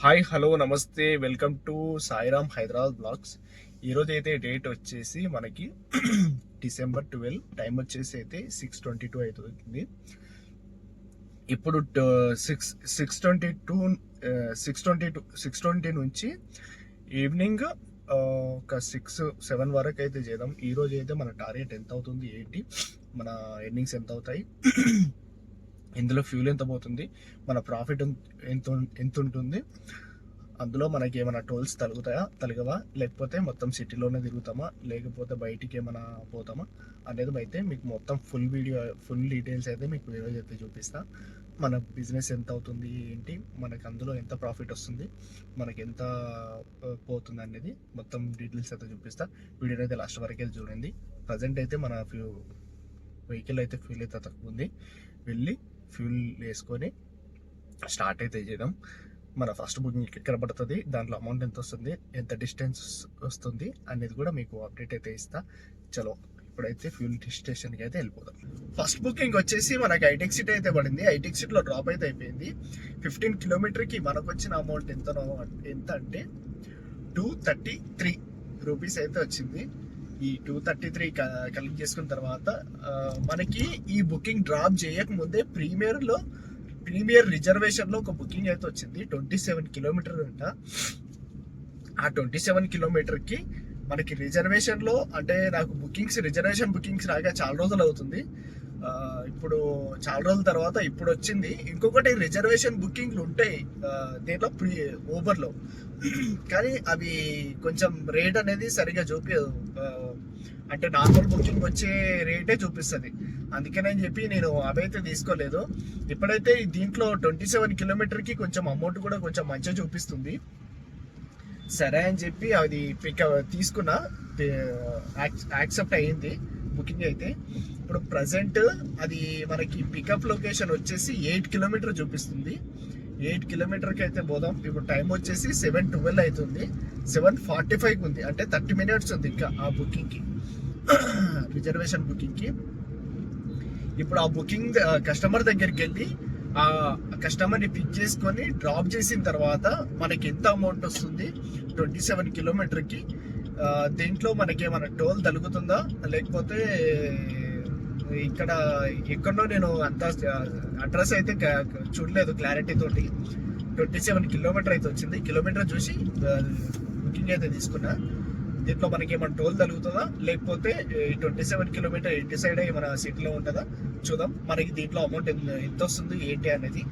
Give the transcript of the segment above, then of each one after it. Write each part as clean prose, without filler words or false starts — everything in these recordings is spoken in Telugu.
హాయ్ హలో నమస్తే welcome to Sairam Hyderabad blogs. ఈరోజు అయితే డేట్ వచ్చేసి మనకి డిసెంబర్ 12, టైం వచ్చేసి అయితే 6:22 అవుతుంది. ఇప్పుడు 6:20 నుంచి ఈవినింగ్ ఒక 6-7 వరకు అయితే చేద్దాం. ఈరోజు అయితే మన టార్గెట్ ఎంత అవుతుంది ఏంటి, మన ఎర్నింగ్స్ ఎంత అవుతాయి, ఇందులో ఫ్యూల్ ఎంత పోతుంది, మన ప్రాఫిట్ ఎంత ఉంటుంది, అందులో మనకి ఏమైనా టోల్స్ తలగవా, లేకపోతే మొత్తం సిటీలోనే తిరుగుతామా, లేకపోతే బయటికి ఏమైనా పోతామా అనేది అయితే మీకు మొత్తం ఫుల్ డీటెయిల్స్ అయితే మీకు ఈరోజు అయితే చూపిస్తా. మన బిజినెస్ ఎంత అవుతుంది ఏంటి, మనకి అందులో ఎంత ప్రాఫిట్ వస్తుంది, మనకి ఎంత పోతుంది అనేది మొత్తం డీటెయిల్స్ అయితే చూపిస్తా. వీడియోని అయితే లాస్ట్ వరకు అయితే చూడండి. ప్రజెంట్ అయితే మన వెహికల్ అయితే ఫ్యూల్ అయితే తక్కువ ఉంది. వెళ్ళి ఫ్యూల్ వేసుకొని స్టార్ట్ అయితే చేద్దాం. మన ఫస్ట్ బుకింగ్ ఎక్కడ పడుతుంది, దాంట్లో అమౌంట్ ఎంత వస్తుంది, ఎంత డిస్టెన్స్ వస్తుంది అనేది కూడా మీకు అప్డేట్ అయితే ఇస్తా. చలో ఇప్పుడైతే ఫ్యూల్ స్టేషన్కి అయితే వెళ్ళిపోదాం. ఫస్ట్ బుకింగ్ వచ్చేసి మనకి ఐటెక్ సిటీ అయితే పడింది. ఐటెక్ సిటీలో డ్రాప్ అయితే అయిపోయింది. 15 కిలోమీటర్కి మనకు వచ్చిన అమౌంట్ ఎంత అంటే 233 రూపీస్ అయితే వచ్చింది. ఈ 233 కలెక్ట్ చేసుకున్న తర్వాత మనకి ఈ బుకింగ్ డ్రాప్ చేయకముందే ప్రీమియర్ రిజర్వేషన్ లో ఒక బుకింగ్ అయితే వచ్చింది. 27 కిలోమీటర్ అంట. ఆ 27 కిలోమీటర్ కి మనకి రిజర్వేషన్ లో, అంటే నాకు రిజర్వేషన్ బుకింగ్స్ రాగా చాలా రోజులు అవుతుంది. ఇప్పుడు చాలా రోజుల తర్వాత ఇప్పుడు వచ్చింది. ఇంకొకటి రిజర్వేషన్ బుకింగ్లు ఉంటాయి దీంట్లో ఊబర్లో, కానీ అవి కొంచెం రేట్ అనేది సరిగా చూపించదు. అంటే నార్మల్ బుకింగ్ వచ్చే రేటే చూపిస్తుంది. అందుకనే చెప్పి నేను అవైతే తీసుకోలేదు. ఇప్పుడైతే దీంట్లో 27 కిలోమీటర్కి కొంచెం అమౌంట్ కూడా కొంచెం మంచిగా చూపిస్తుంది. సరే అని చెప్పి అది తీసుకున్నా, యాక్సెప్ట్ అయ్యింది బుకింగ్ అయితే. ఇప్పుడు ప్రజెంట్ అది మనకి పికప్ లొకేషన్ వచ్చేసి 8 కిలోమీటర్ చూపిస్తుంది. 8 కిలోమీటర్కి అయితే పోదాం. ఇప్పుడు టైం వచ్చేసి 7:12 అవుతుంది. 7:45 ఉంది, అంటే 30 మినిట్స్ ఉంది ఇంకా ఆ బుకింగ్కి, రిజర్వేషన్ బుకింగ్కి. ఇప్పుడు ఆ బుకింగ్ కస్టమర్ దగ్గరికి వెళ్ళి ఆ కస్టమర్ని పిక్ చేసుకొని డ్రాప్ చేసిన తర్వాత మనకి ఎంత అమౌంట్ వస్తుంది 27 కిలోమీటర్కి, దీంట్లో మనకి ఏమైనా టోల్ తగ్గుతుందా, లేకపోతే ఇక్కడ ఎక్కడో నేను అంత అడ్రస్ అయితే చూడలేదు క్లారిటీ తోటి. 27 కిలోమీటర్ అయితే వచ్చింది. కిలోమీటర్ చూసి బుకింగ్ అయితే తీసుకున్నా. దీంట్లో మనకి ఏమైనా టోల్ తగ్గుతుందా, లేకపోతే 27 కిలోమీటర్ ఇంటి సైడ్ మన సిటీలో ఉంటుందా చూద్దాం. మనకి దీంట్లో అమౌంట్ ఎంత వస్తుంది ఏంటి అనేది.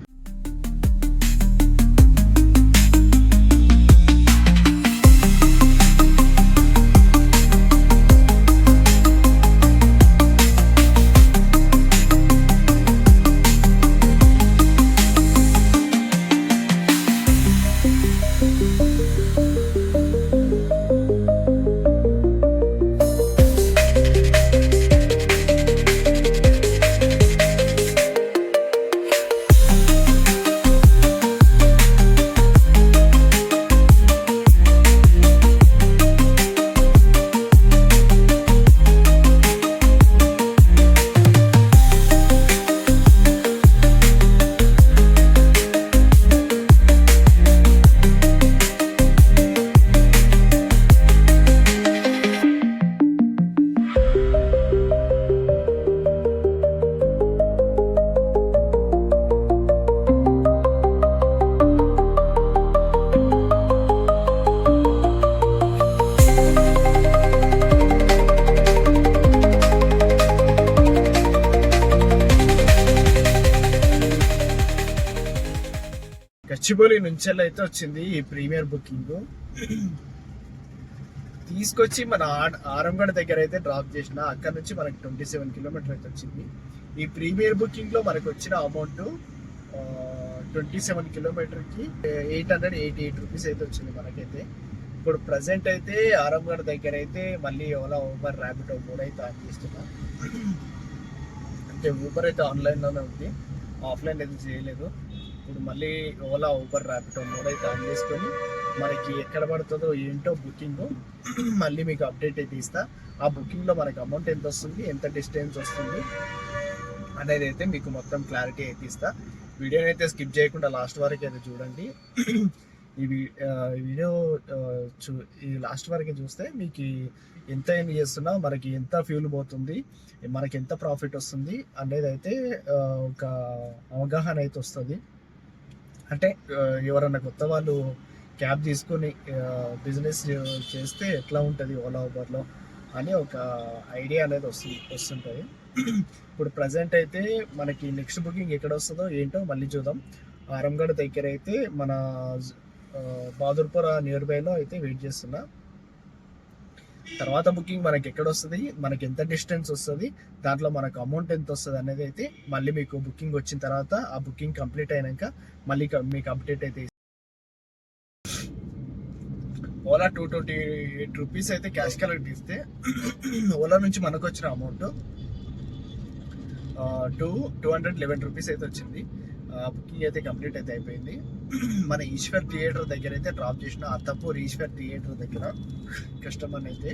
గచ్చిబౌలి నుంచి అయితే వచ్చింది ఈ ప్రీమియర్ బుకింగ్. తీసుకొచ్చి మన ఆరంగడ్ దగ్గర అయితే డ్రాప్ చేసిన. అక్కడ నుంచి మనకి 27 కిలోమీటర్ అయితే వచ్చింది. ఈ ప్రీమియర్ బుకింగ్ లో మనకు వచ్చిన అమౌంట్ 27 కిలోమీటర్కి 888 రూపీస్ అయితే వచ్చింది మనకైతే. ఇప్పుడు ప్రజెంట్ అయితే ఆరంగడ్ దగ్గర అయితే మళ్ళీ ఓలా, ఊబర్, ర్యాపిడో కూడా అయితే ఆన్ చేస్తున్నా. అంటే ఊబర్ అయితే ఆన్లైన్లోనే ఉంది, ఆఫ్లైన్ అయితే చేయలేదు. ఇప్పుడు మళ్ళీ ఓలా, ఊబర్, ర్యాపిడో కూడా అయితే ఆన్ చేసుకొని మనకి ఎక్కడ పడుతుందో ఏంటో బుకింగ్ మళ్ళీ మీకు అప్డేట్ అయితే ఇస్తా. ఆ బుకింగ్లో మనకి అమౌంట్ ఎంత వస్తుంది, ఎంత డిస్టెన్స్ వస్తుంది అనేది అయితే మీకు మొత్తం క్లారిటీ అయితే ఇస్తా. వీడియోని అయితే స్కిప్ చేయకుండా లాస్ట్ వరకు అయితే చూడండి. ఈ వీడియో ఈ లాస్ట్ వరకు చూస్తే మీకు ఎంత ఎర్న్ చేస్తున్నా, మనకి ఎంత ఫ్యూల్ పోతుంది, మనకి ఎంత ప్రాఫిట్ వస్తుంది అనేది అయితే ఒక అవగాహన అయితే వస్తుంది. అంటే ఎవరన్నా కొత్త వాళ్ళు క్యాబ్ తీసుకొని బిజినెస్ చేస్తే ఎట్లా ఉంటుంది ఓలా ఊబర్లో అని ఒక ఐడియా అనేది వస్తుంటుంది. ఇప్పుడు ప్రజెంట్ అయితే మనకి నెక్స్ట్ బుకింగ్ ఎక్కడ వస్తుందో ఏంటో మళ్ళీ చూద్దాం. ఆరంగఢ్ దగ్గర అయితే మన బహదూర్పుర నియర్ బైలో అయితే వెయిట్ చేస్తున్నా. తర్వాత బుకింగ్ మనకి ఎక్కడ వస్తుంది, మనకి ఎంత డిస్టెన్స్ వస్తుంది, దాంట్లో మనకు అమౌంట్ ఎంత వస్తుంది అనేది అయితే మళ్ళీ మీకు బుకింగ్ వచ్చిన తర్వాత, ఆ బుకింగ్ కంప్లీట్ అయినాక మళ్ళీ మీకు అప్డేట్ అయితే. ఓలా 228 రూపీస్ అయితే క్యాష్ కలెక్ట్ ఇస్తే ఓలా నుంచి మనకు వచ్చిన అమౌంట్ 211 రూపీస్ అయితే వచ్చింది. బుకింగ్ అయితే కంప్లీట్ అయితే అయిపోయింది. మన ఈశ్వర్ థియేటర్ దగ్గర అయితే డ్రాప్ చేసిన, అత్తపూర్ ఈశ్వర్ థియేటర్ దగ్గర కస్టమర్ అయితే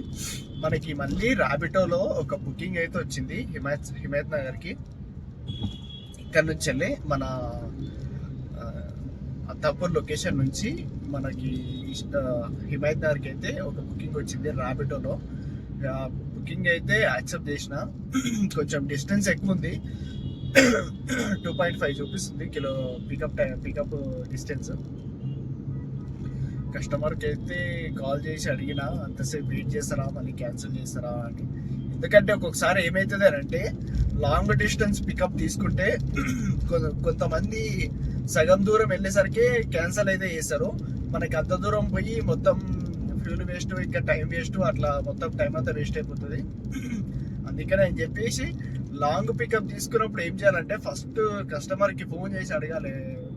మనకి మళ్ళీ ర్యాబిటోలో ఒక బుకింగ్ అయితే వచ్చింది హిమాయత్ నగర్కి. ఇక్కడ నుంచి వెళ్ళి మన అత్తాపూర్ లొకేషన్ నుంచి మనకి హిమాయత్ నగర్కి అయితే ఒక బుకింగ్ వచ్చింది ర్యాబిటోలో. బుకింగ్ అయితే యాక్సెప్ట్ చేసిన. కొంచెం డిస్టెన్స్ ఎక్కువ ఉంది, 2.5 చూపిస్తుంది కిలో పికప్ డిస్టెన్స్. కస్టమర్కి అయితే కాల్ చేసి అడిగిన, అంతసేపు వెయిట్ చేస్తారా, మళ్ళీ క్యాన్సిల్ చేస్తారా అని. ఎందుకంటే ఒక్కొక్కసారి ఏమవుతుంది అంటే లాంగ్ డిస్టెన్స్ పికప్ తీసుకుంటే కొంతమంది సగం దూరం వెళ్ళేసరికి క్యాన్సిల్ అయితే చేస్తారు. మనకి అంత దూరం పోయి మొత్తం ఫ్యూల్ వేస్ట్, ఇంకా టైం వేస్ట్, అట్లా మొత్తం టైం అంతా వేస్ట్ అయిపోతుంది. అందుకని అని చెప్పేసి లాంగ్ పికప్ తీసుకున్నప్పుడు ఏం చేయాలంటే ఫస్ట్ కస్టమర్కి ఫోన్ చేసి అడగాలి,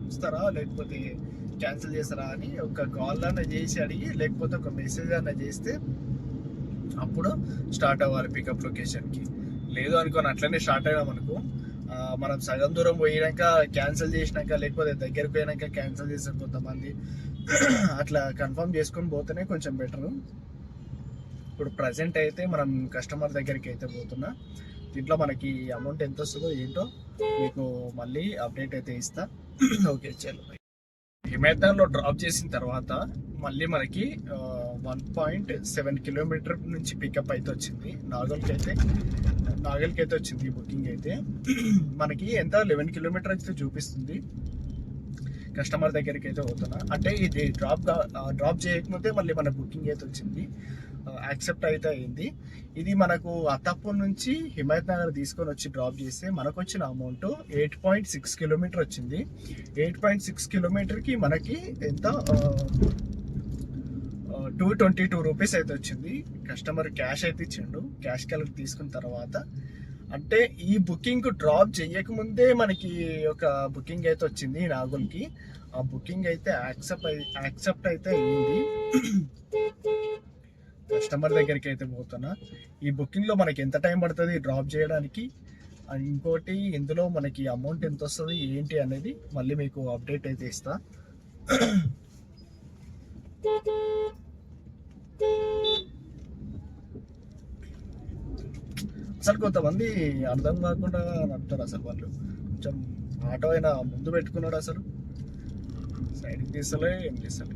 వస్తారా లేకపోతే క్యాన్సిల్ చేస్తారా అని. ఒక కాల్ అన్న చేసి అడిగి, లేకపోతే ఒక మెసేజ్ అన్న చేస్తే అప్పుడు స్టార్ట్ అవ్వాలి పికప్ లొకేషన్కి. లేదు అనుకోని అట్లనే స్టార్ట్ అయ్యాం అనుకో, మనం సగం దూరం పోయినాక క్యాన్సిల్ చేసినాక, లేకపోతే దగ్గరికి పోయినాక క్యాన్సిల్ చేస్తారు కొంతమంది. అట్లా కన్ఫర్మ్ చేసుకొని పోతేనే కొంచెం బెటరు. ఇప్పుడు ప్రజెంట్ అయితే మనం కస్టమర్ దగ్గరికి అయితే పోతున్నా. దీంట్లో మనకి అమౌంట్ ఎంత వస్తుందో ఏంటో మీకు మళ్ళీ అప్డేట్ అయితే ఇస్తా. ఓకే, చలో. హిమాయత్నగర్లో డ్రాప్ చేసిన తర్వాత మళ్ళీ మనకి 1.7 కిలోమీటర్ నుంచి పికప్ అయితే వచ్చింది. నాగల్కి అయితే వచ్చింది బుకింగ్ అయితే. మనకి ఎంత 11 కిలోమీటర్ అయితే చూపిస్తుంది. కస్టమర్ దగ్గరికి అయితే పోతున్నా. అంటే ఇది డ్రాప్ చేయకముందే మళ్ళీ మన బుకింగ్ అయితే వచ్చింది, యాక్సెప్ట్ అయితే అయింది. ఇది మనకు అత్తాపూర్ నుంచి హిమాయత్ నగర్ తీసుకొని వచ్చి డ్రాప్ చేస్తే మనకు వచ్చిన అమౌంట్ 8.6 కిలోమీటర్ వచ్చింది. 8.6 కిలోమీటర్కి మనకి ఎంత 222 రూపీస్ అయితే వచ్చింది. కస్టమర్ క్యాష్ అయితే ఇచ్చిండు. క్యాష్ కలెక్ట్ తీసుకున్న తర్వాత, అంటే ఈ బుకింగ్ డ్రాప్ చేయకముందే మనకి ఒక బుకింగ్ అయితే వచ్చింది నాగుల్కి. ఆ బుకింగ్ అయితే యాక్సెప్ట్ అయితే అయ్యింది. కస్టమర్ దగ్గరికి అయితే పోతున్నా. ఈ బుకింగ్లో మనకి ఎంత టైం పడుతుంది డ్రాప్ చేయడానికి, ఇంకోటి ఇందులో మనకి అమౌంట్ ఎంత వస్తుంది ఏంటి అనేది మళ్ళీ మీకు అప్డేట్ అయితే ఇస్తా. అసలు కొంతమంది అర్థం కాకుండా అంటారు, అసలు వాళ్ళు కొంచెం ఆటో అయినా ముందు పెట్టుకున్నాడు, అసలు సైడ్కి తీస్తలే, ఏం తీస్తలే.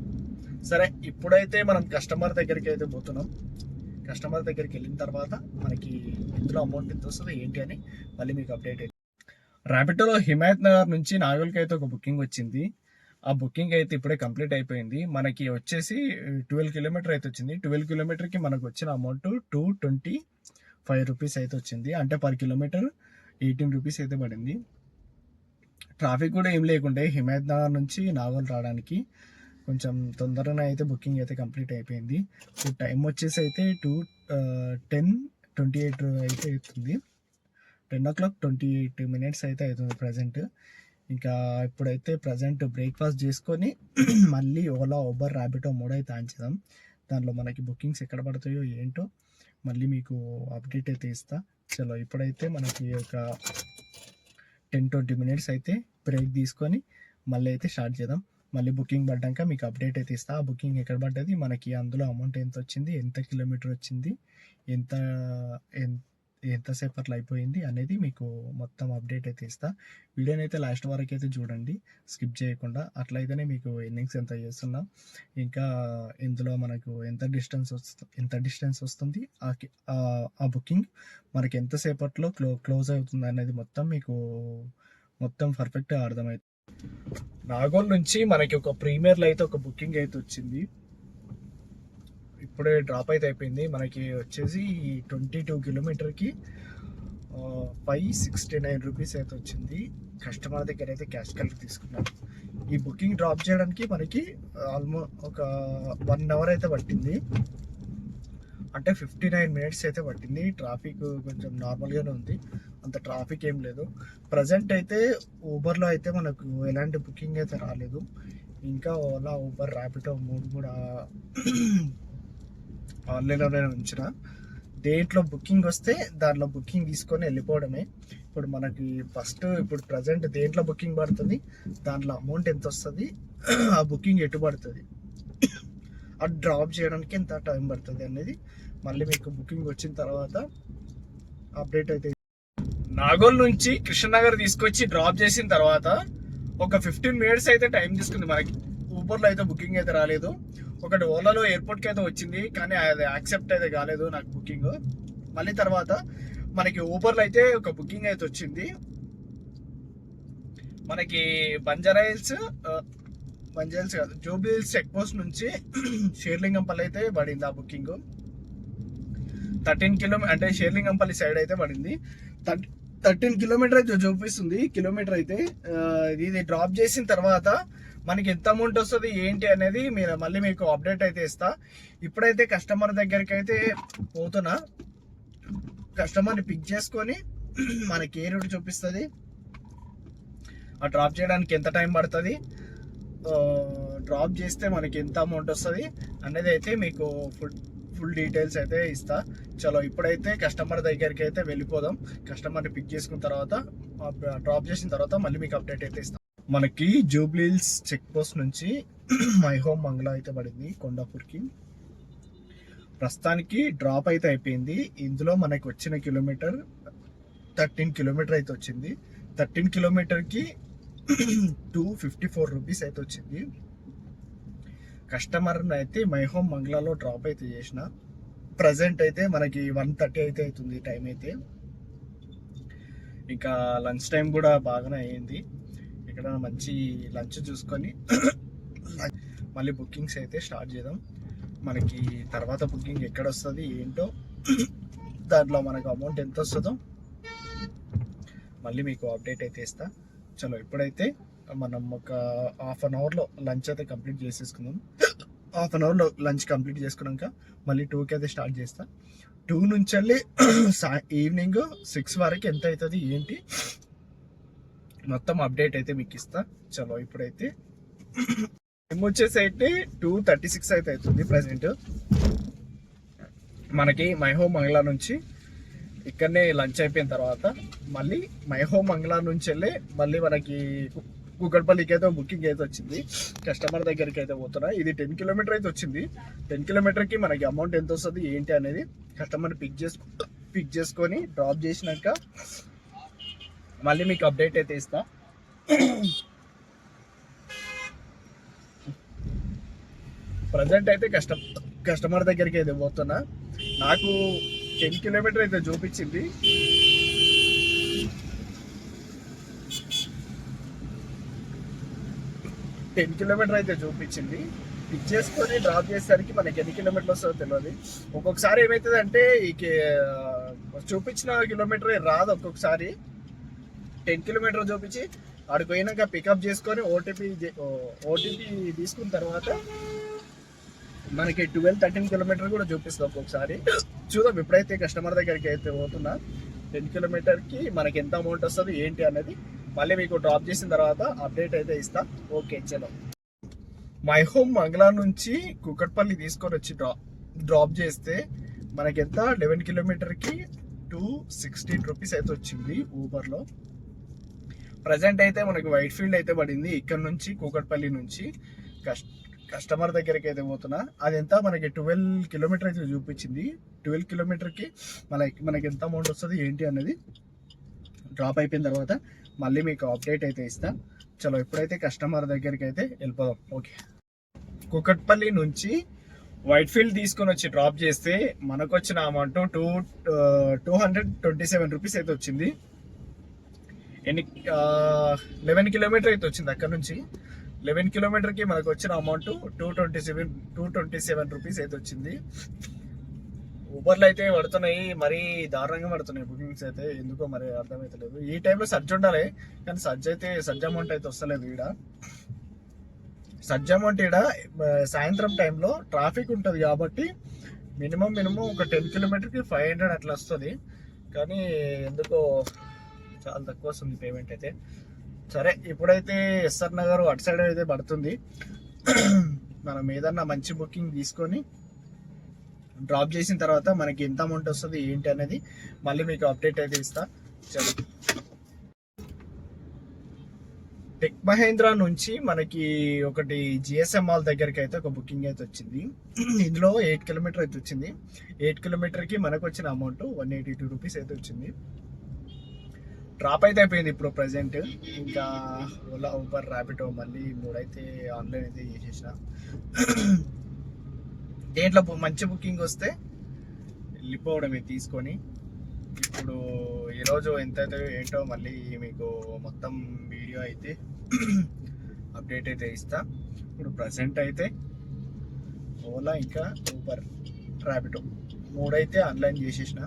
సరే, ఇప్పుడైతే మనం కస్టమర్ దగ్గరికి అయితే పోతున్నాం. కస్టమర్ దగ్గరికి వెళ్ళిన తర్వాత మనకి ఇందులో అమౌంట్ ఎంత వస్తుంది ఏంటి అని మళ్ళీ మీకు అప్డేట్ అయితే. ర్యాపిడోలో హిమాయత్ నగర్ నుంచి నాగల్కి అయితే ఒక బుకింగ్ వచ్చింది. ఆ బుకింగ్ అయితే ఇప్పుడే కంప్లీట్ అయిపోయింది. మనకి వచ్చేసి 12 కిలోమీటర్ అయితే వచ్చింది. 12 కిలోమీటర్కి మనకు వచ్చిన అమౌంట్ 225 రూపీస్ అయితే వచ్చింది. అంటే పర్ కిలోమీటర్ 18 రూపీస్ అయితే పడింది. ట్రాఫిక్ కూడా ఏం లేకుండే హిమాయత్ నగర్ నుంచి నాగోల్ రావడానికి. కొంచెం తొందరగా అయితే బుకింగ్ అయితే కంప్లీట్ అయిపోయింది. ఇప్పుడు టైం వచ్చేసి అయితే 10:28 అయితే అవుతుంది. 10:28 అయితే అవుతుంది ప్రజెంట్. ఇంకా ఇప్పుడైతే ప్రజెంట్ బ్రేక్ఫాస్ట్ చేసుకొని మళ్ళీ ఓలా, ఊబర్, ర్యాపిడో అయితే ఆన్ చేద్దాం. దాంట్లో మనకి బుకింగ్స్ ఎక్కడ పడతాయో ఏంటో మళ్ళీ మీకు అప్డేట్ అయితే ఇస్తా. చలో, ఇప్పుడైతే మనకి ఒక 10-20 మినిట్స్ అయితే బ్రేక్ తీసుకొని మళ్ళీ అయితే స్టార్ట్ చేద్దాం. మళ్ళీ బుకింగ్ పడ్డాక మీకు అప్డేట్ అయితే ఇస్తా. ఆ బుకింగ్ ఎక్కడ పడ్డది, మనకి అందులో అమౌంట్ ఎంత వచ్చింది, ఎంత కిలోమీటర్ వచ్చింది, ఎంతసేపట్లో అయిపోయింది అనేది మీకు మొత్తం అప్డేట్ అయితే ఇస్తా. వీడియోని అయితే లాస్ట్ వరకు అయితే చూడండి, స్కిప్ చేయకుండా. అట్లయితేనే మీకు ఎర్నింగ్స్ ఎంత చేస్తున్నాం, ఇంకా ఇందులో మనకు ఎంత డిస్టెన్స్ వస్తుంది, ఆ బుకింగ్ మనకి ఎంతసేపట్లో క్లోజ్ అవుతుంది అనేది మొత్తం మీకు మొత్తం పర్ఫెక్ట్గా అర్థమవుతుంది. నాగోల్ నుంచి మనకి ఒక ప్రీమియర్లో అయితే ఒక బుకింగ్ అయితే వచ్చింది. ఇప్పుడే డ్రాప్ అయితే అయిపోయింది. మనకి వచ్చేసి 22 కిలోమీటర్కి 569 రూపీస్ అయితే వచ్చింది. కస్టమర్ దగ్గర అయితే క్యాష్ కలెక్ట్ తీసుకున్నాం. ఈ బుకింగ్ డ్రాప్ చేయడానికి మనకి ఆల్మోస్ట్ ఒక 1 అవర్ అయితే పట్టింది, అంటే 59 మినిట్స్ అయితే పట్టింది. ట్రాఫిక్ కొంచెం నార్మల్గానే ఉంది, అంత ట్రాఫిక్ ఏం లేదు. ప్రజెంట్ అయితే ఊబర్లో అయితే మనకు ఎలాంటి బుకింగ్ అయితే రాలేదు. ఇంకా ఓలా, ఊబర్, ర్యాపిడో 3 కూడా ఆన్లైన్లోనే ఉంచిన. దేంట్లో బుకింగ్ వస్తే దాంట్లో బుకింగ్ తీసుకొని వెళ్ళిపోవడమే. ఇప్పుడు మనకి ఇప్పుడు ప్రజెంట్ దేంట్లో బుకింగ్ పడుతుంది, దాంట్లో అమౌంట్ ఎంత వస్తుంది, ఆ బుకింగ్ ఎటు పడుతుంది, అది డ్రాప్ చేయడానికి ఎంత టైం పడుతుంది అనేది మళ్ళీ మీకు బుకింగ్ వచ్చిన తర్వాత అప్డేట్ అయితే. నాగోల్ నుంచి కృష్ణనగర్ తీసుకొచ్చి డ్రాప్ చేసిన తర్వాత ఒక 15 మినిట్స్ అయితే టైం తీసుకుంది. మనకి ఊబర్లో అయితే బుకింగ్ అయితే రాలేదు. ఒకటి ఓలాలో ఎయిర్పోర్ట్కి అయితే వచ్చింది, కానీ అది యాక్సెప్ట్ అయితే కాలేదు నాకు బుకింగ్. మళ్ళీ తర్వాత మనకి ఊబర్లో అయితే ఒక బుకింగ్ అయితే వచ్చింది. మనకి బంజారా హిల్స్ కాదు, జూబ్లీ హిల్స్ చెక్ పోస్ట్ నుంచి షేర్లింగంపల్లి అయితే పడింది ఆ బుకింగ్. 13 కిలోమీటర్, అంటే షేర్లింగంపల్లి సైడ్ అయితే పడింది. 13 కిలోమీటర్ అయితే చూపిస్తుంది. కిలోమీటర్ అయితే ఇది డ్రాప్ చేసిన తర్వాత మనకి ఎంత అమౌంట్ వస్తుంది ఏంటి అనేది మళ్ళీ మీకు అప్డేట్ అయితే ఇస్తా. ఇప్పుడైతే కస్టమర్ దగ్గరికి అయితే పోతున్నా. కస్టమర్ని పిక్ చేసుకొని మనకి ఏ రూట్ చూపిస్తుంది, ఆ డ్రాప్ చేయడానికి ఎంత టైం పడుతుంది, డ్రాప్ చేస్తే మనకి ఎంత అమౌంట్ వస్తుంది అనేది అయితే మీకు ఫుల్ డీటెయిల్స్ అయితే ఇస్తా. చలో ఇప్పుడైతే కస్టమర్ దగ్గరికి అయితే వెళ్ళిపోదాం. కస్టమర్ని పిక్ చేసుకున్న తర్వాత, డ్రాప్ చేసిన తర్వాత మళ్ళీ మీకు అప్డేట్ అయితే ఇస్తాం. మనకి జూబ్లీ హిల్స్ చెక్ పోస్ట్ నుంచి మై హోమ్ మంగళ అయితే పడింది కొండాపూర్కి. ప్రస్తుతానికి డ్రాప్ అయితే అయిపోయింది. ఇందులో మనకి వచ్చిన కిలోమీటర్ 13 కిలోమీటర్ అయితే వచ్చింది. 13 కిలోమీటర్కి 254 రూపీస్ అయితే వచ్చింది. కస్టమర్ని అయితే మై హోమ్ మంగళలో డ్రాప్ అయితే చేసిన. ప్రజెంట్ అయితే మనకి 1:30 అయితే అవుతుంది టైం అయితే. ఇంకా లంచ్ టైం కూడా బాగానే అయ్యింది. ఇక్కడ మంచి లంచ్ చూసుకొని మళ్ళీ బుకింగ్స్ అయితే స్టార్ట్ చేద్దాం. మనకి తర్వాత బుకింగ్ ఎక్కడ వస్తుంది ఏంటో, దాంట్లో మనకు అమౌంట్ ఎంత వస్తుందో మళ్ళీ మీకు అప్డేట్ అయితే ఇస్తా. చలో ఇప్పుడైతే మనం ఒక హాఫ్ అన్ అవర్లో లంచ్ అయితే కంప్లీట్ చేసేసుకుందాం. హాఫ్ అన్ అవర్లో లంచ్ కంప్లీట్ చేసుకున్నాక మళ్ళీ 2కి అయితే స్టార్ట్ చేస్తా. 2 నుంచి వెళ్ళి ఈవినింగ్ 6 వరకు ఎంత అవుతుంది ఏంటి మొత్తం అప్డేట్ అయితే మీకు ఇస్తా. చలో ఇప్పుడైతే వచ్చేసి అయితే 2:36 అయితే అవుతుంది ప్రజెంట్. మనకి మై హోమ్ మంగళ నుంచి ఇక్కడనే లంచ్ అయిపోయిన తర్వాత మళ్ళీ మై హోమ్ మంగళ నుంచి వెళ్ళి మళ్ళీ మనకి కూకట్పల్లికి అయితే బుకింగ్ అయితే వచ్చింది. కస్టమర్ దగ్గరికి అయితే పోతున్నా. ఇది 10 కిలోమీటర్ అయితే వచ్చింది. 10 కిలోమీటర్కి మనకి అమౌంట్ ఎంత వస్తుంది ఏంటి అనేది కస్టమర్ పిక్ చేసుకొని డ్రాప్ చేసినాక మళ్ళీ మీకు అప్డేట్ అయితే ఇస్తా. ప్రజెంట్ అయితే కస్టమర్ దగ్గరికి అయితే పోతున్నా. నాకు 10 కిలోమీటర్ అయితే చూపించింది. పిక్ చేసుకొని డ్రాప్ చేసేసరికి మనకి ఎన్ని కిలోమీటర్లు వస్తుందో తెలియదు. ఒక్కొక్కసారి ఏమవుతుంది అంటే చూపించిన కిలోమీటరే రాదు. ఒక్కొక్కసారి 10 కిలోమీటర్ చూపించి ఆడికి పోయినాక పికప్ చేసుకొని ఓటీపీ తీసుకున్న తర్వాత మనకి 12-13 కిలోమీటర్ కూడా చూపిస్తుంది ఒక్కొక్కసారి. చూద్దాం ఇప్పుడైతే కస్టమర్ దగ్గరికి అయితే పోతున్నా. 10 కిలోమీటర్కి మనకి ఎంత అమౌంట్ వస్తుంది ఏంటి అనేది మళ్ళీ మీకు డ్రాప్ చేసిన తర్వాత అప్డేట్ అయితే ఇస్తా. ఓకే చలో. మై హోమ్ మంగళ నుంచి కూకట్పల్లి తీసుకొని వచ్చి డ్రాప్ చేస్తే మనకి ఎంత 11 కిలోమీటర్కి 216 రూపీస్ అయితే వచ్చింది ఊబర్లో. ప్రజెంట్ అయితే మనకి వైట్ ఫీల్డ్ అయితే పడింది. ఇక్కడ నుంచి కూకట్పల్లి నుంచి కస్టమర్ దగ్గరికి అయితే పోతున్నా. అది ఎంత మనకి 12 కిలోమీటర్ అయితే చూపించింది. 12 కిలోమీటర్కి మనకి ఎంత అమౌంట్ వస్తుంది ఏంటి అనేది డ్రాప్ అయిపోయిన తర్వాత మళ్ళీ మీకు అప్డేట్ అయితే ఇస్తా. చలో ఇప్పుడైతే కస్టమర్ దగ్గరికి అయితే వెళ్ళిపోదాం. ఓకే, కుకట్పల్లి నుంచి వైట్ఫీల్డ్ తీసుకొని వచ్చి డ్రాప్ చేస్తే మనకు వచ్చిన అమౌంట్ 227 రూపీస్ అయితే వచ్చింది. 11 కిలోమీటర్ అయితే వచ్చింది. అక్కడ నుంచి 11 కిలోమీటర్కి మనకు వచ్చిన అమౌంట్ 227 రూపీస్ అయితే వచ్చింది. ఊబర్లు అయితే పడుతున్నాయి, మరీ దారుణంగా పడుతున్నాయి బుకింగ్స్ అయితే. ఎందుకో మరి అర్థమవుతలేదు. ఈ టైంలో సర్జ్ ఉండాలి, కానీ సర్జ్ అమౌంట్ అయితే వస్తలేదు. ఈడ సర్జ్ అమౌంట్ ఈడ సాయంత్రం టైంలో ట్రాఫిక్ ఉంటుంది కాబట్టి మినిమం ఒక 10 కిలోమీటర్కి 500 అట్లా వస్తుంది. కానీ ఎందుకో చాలా తక్కువ వస్తుంది పేమెంట్ అయితే. సరే, ఇప్పుడైతే ఎస్ఆర్ నగర్ అటు సైడ్ అయితే పడుతుంది. మనం ఏదన్నా మంచి బుకింగ్ తీసుకొని డ్రాప్ చేసిన తర్వాత మనకి ఎంత అమౌంట్ వస్తుంది ఏంటి అనేది మళ్ళీ మీకు అప్డేట్ అయితే ఇస్తా. చలో, టెక్ మహేంద్ర నుంచి మనకి ఒకటి జిఎస్ఎం మాల్ దగ్గరికి అయితే ఒక బుకింగ్ అయితే వచ్చింది. ఇందులో 8 కిలోమీటర్ అయితే వచ్చింది. 8 కిలోమీటర్కి మనకు వచ్చిన అమౌంట్ 182 రూపీస్ అయితే వచ్చింది. డ్రాప్ అయితే అయిపోయింది ఇప్పుడు ప్రజెంట్. ఇంకా ఓలా, ఊబర్, ర్యాపిడో మళ్ళీ 3 అయితే ఆన్లైన్ అయితే చేసేసిన. దేంట్లో మంచి బుకింగ్ వస్తే వెళ్ళిపోవడమే తీసుకొని. ఇప్పుడు ఈరోజు ఎంత అయితే ఏంటో మళ్ళీ మీకు మొత్తం వీడియో అయితే అప్డేట్ అయితే ఇస్తా. ఇప్పుడు ప్రజెంట్ అయితే ఓలా, ఇంకా ఊబర్, ర్యాపిడో 3 అయితే ఆన్లైన్ చేసేసిన.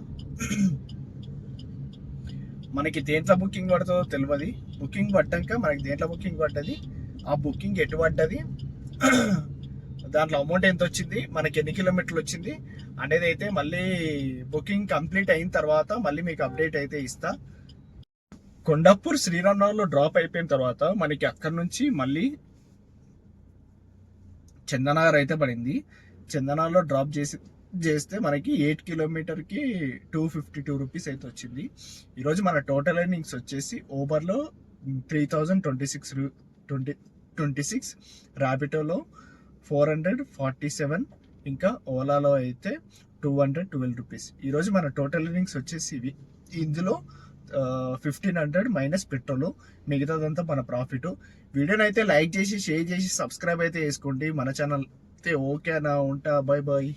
మనకి దేంట్లో బుకింగ్ పడుతుందో తెలియదు. బుకింగ్ పడ్డాక మనకి దేంట్లో బుకింగ్ పడ్డది, ఆ బుకింగ్ ఎటు పడ్డది, దాంట్లో అమౌంట్ ఎంత వచ్చింది, మనకి ఎన్ని కిలోమీటర్లు వచ్చింది అనేది అయితే మళ్ళీ బుకింగ్ కంప్లీట్ అయిన తర్వాత మళ్ళీ మీకు అప్డేట్ అయితే ఇస్తా. కొండాపూర్ శ్రీరామ్నగర్లో డ్రాప్ అయిపోయిన తర్వాత మనకి అక్కడ నుంచి మళ్ళీ చందనగర్ అయితే పడింది. చందనగర్లో డ్రాప్ చేస్తే మనకి 8 కిలోమీటర్కి 252 రూపీస్ అయితే వచ్చింది. ఈరోజు మన టోటల్ ఎర్నింగ్స్ వచ్చేసి ఊబర్లో 3026, ర్యాపిడోలో 447, ఇంకా ఓలాలో అయితే 212 రూపీస్. ఈరోజు మన టోటల్ ఎర్నింగ్స్ వచ్చేసి ఇవి. ఇందులో 1500 మైనస్ పెట్రోల్, మిగతాదంతా మన ప్రాఫిట్. వీడియోని అయితే లైక్ చేసి, షేర్ చేసి, సబ్స్క్రైబ్ అయితే చేసుకోండి మన ఛానల్ అయితే. ఓకేనా, ఉంటా, బాయ్ బాయ్.